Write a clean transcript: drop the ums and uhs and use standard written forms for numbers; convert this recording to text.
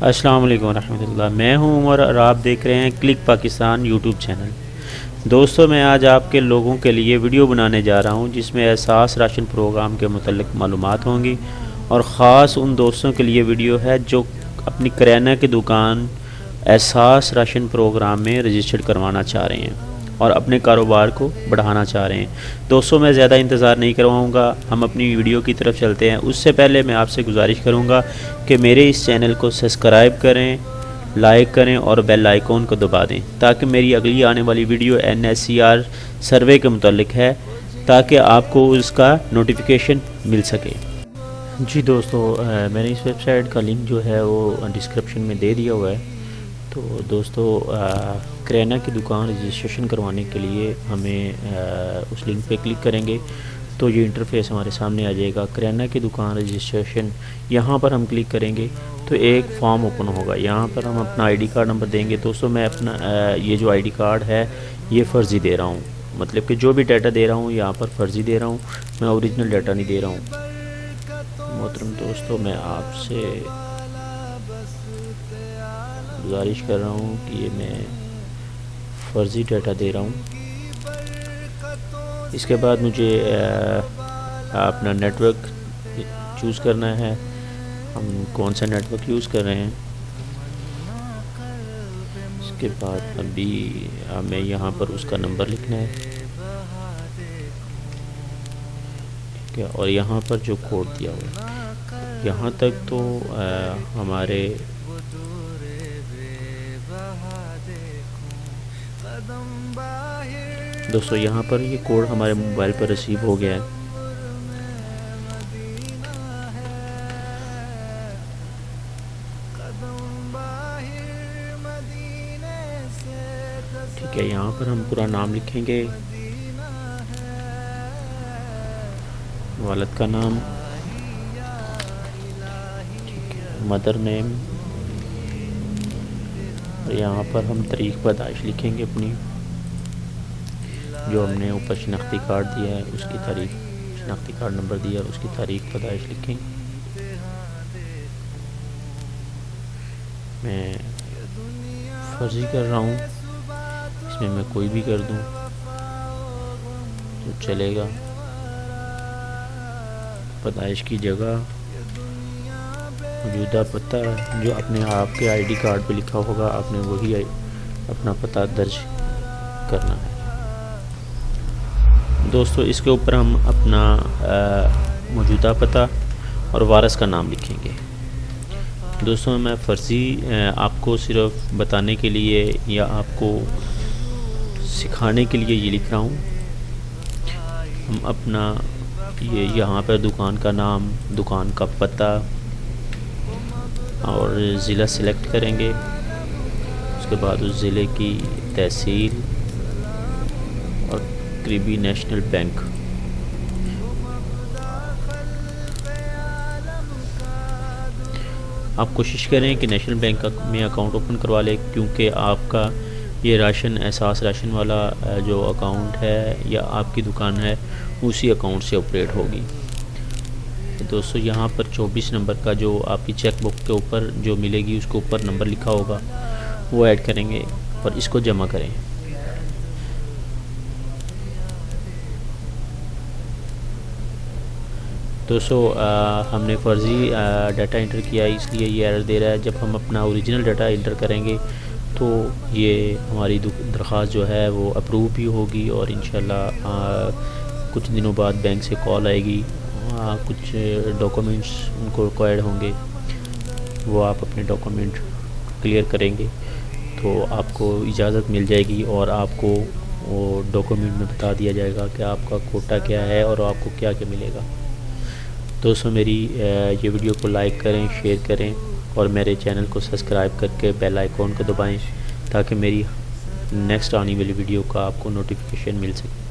السلام علیکم ورحمۃ اللہ، میں ہوں عمر اور آپ دیکھ رہے ہیں کلک پاکستان یوٹیوب چینل۔ دوستو، میں آج آپ کے لوگوں کے لیے ویڈیو بنانے جا رہا ہوں جس میں احساس راشن پروگرام کے متعلق معلومات ہوں گی، اور خاص ان دوستوں کے لیے ویڈیو ہے جو اپنی کریانہ کی دکان احساس راشن پروگرام میں رجسٹرڈ کروانا چاہ رہے ہیں اور اپنے کاروبار کو بڑھانا چاہ رہے ہیں۔ دوستو، میں زیادہ انتظار نہیں کرواؤں گا، ہم اپنی ویڈیو کی طرف چلتے ہیں۔ اس سے پہلے میں آپ سے گزارش کروں گا کہ میرے اس چینل کو سبسکرائب کریں، لائک کریں اور بیل آئیکن کو دبا دیں تاکہ میری اگلی آنے والی ویڈیو NSER سروے کے متعلق ہے، تاکہ آپ کو اس کا نوٹیفیکیشن مل سکے۔ جی دوستو، میں نے اس ویب سائٹ کا لنک جو ہے وہ ڈسکرپشن میں دے دیا ہوا ہے۔ تو دوستو، کریانہ کی دکان رجسٹریشن کروانے کے لیے ہمیں اس لنک پہ کلک کریں گے تو یہ انٹرفیس ہمارے سامنے آ جائے گا۔ کریانہ کی دکان رجسٹریشن، یہاں پر ہم کلک کریں گے تو ایک فارم اوپن ہوگا۔ یہاں پر ہم اپنا ID کارڈ نمبر دیں گے۔ دوستو، میں اپنا یہ جو ID کارڈ ہے یہ فرضی دے رہا ہوں، مطلب کہ جو بھی ڈیٹا دے رہا ہوں یہاں پر فرضی دے رہا ہوں، میں اوریجنل ڈیٹا نہیں دے رہا ہوں۔ محترم دوستو، میں آپ سے گزارش کر رہا ہوں کہ یہ میں فرضی ڈیٹا دے رہا ہوں۔ اس کے بعد مجھے اپنا نیٹ ورک چوز کرنا ہے، ہم کون سا نیٹ ورک یوز کر رہے ہیں۔ اس کے بعد ابھی ہمیں یہاں پر اس کا نمبر لکھنا ہے، ٹھیک ہے، اور یہاں پر جو کوڈ دیا ہوا ہے یہاں تک تو ہمارے دوستو یہاں پر یہ کوڈ ہمارے موبائل پر ریسیو ہو گیا ہے۔ ٹھیک ہے، یہاں پر ہم پورا نام لکھیں گے، والد کا نام، مدر نیم، اور یہاں پر ہم تاریخ پیدائش لکھیں گے اپنی، جو ہم نے اوپر شناختی کارڈ دیا ہے اس کی تاریخ، شناختی کارڈ نمبر دیا ہے اس کی تاریخ پیدائش لکھیں۔ میں فرضی کر رہا ہوں، اس میں کوئی بھی کر دوں تو چلے گا۔ پیدائش کی جگہ، موجودہ پتہ جو اپنے آپ کے ID کارڈ پہ لکھا ہوگا، آپ نے وہی اپنا پتہ درج کرنا ہے۔ دوستو، اس کے اوپر ہم اپنا موجودہ پتہ اور وارث کا نام لکھیں گے۔ دوستو، میں فرضی آپ کو صرف بتانے کے لیے یا آپ کو سکھانے کے لیے یہ لکھ رہا ہوں۔ ہم اپنا یہ یہاں پر دکان کا نام، دکان کا پتہ اور ضلع سلیکٹ کریں گے۔ اس کے بعد اس ضلع کی تحصیل اور قریبی نیشنل بینک، آپ کوشش کریں کہ نیشنل بینک میں اکاؤنٹ اوپن کروا لیں، کیونکہ آپ کا یہ راشن احساس راشن والا جو اکاؤنٹ ہے یا آپ کی دکان ہے اسی اکاؤنٹ سے آپریٹ ہوگی۔ دوستو، یہاں پر 24 نمبر کا جو آپ کی چیک بک کے اوپر جو ملے گی اس کے اوپر نمبر لکھا ہوگا وہ ایڈ کریں گے اور اس کو جمع کریں۔ دوستو، ہم نے فرضی ڈیٹا انٹر کیا ہے، اس لیے یہ ایرر دے رہا ہے۔ جب ہم اپنا اوریجنل ڈیٹا انٹر کریں گے تو یہ ہماری درخواست جو ہے وہ اپروو بھی ہوگی، اور انشاءاللہ کچھ دنوں بعد بینک سے کال آئے گی، کچھ ڈاکومنٹس ان کو ریکوائرڈ ہوں گے، وہ آپ اپنے ڈاکومنٹ کلیئر کریں گے تو آپ کو اجازت مل جائے گی، اور آپ کو وہ ڈاکومنٹ میں بتا دیا جائے گا کہ آپ کا کوٹا کیا ہے اور آپ کو کیا کیا ملے گا۔ دوستو، میری یہ ویڈیو کو لائک کریں، شیئر کریں اور میرے چینل کو سبسکرائب کر کے بیل آئیکن کو دبائیں تاکہ میری نیکسٹ آنے والی ویڈیو کا آپ کو نوٹیفیکیشن مل سکے۔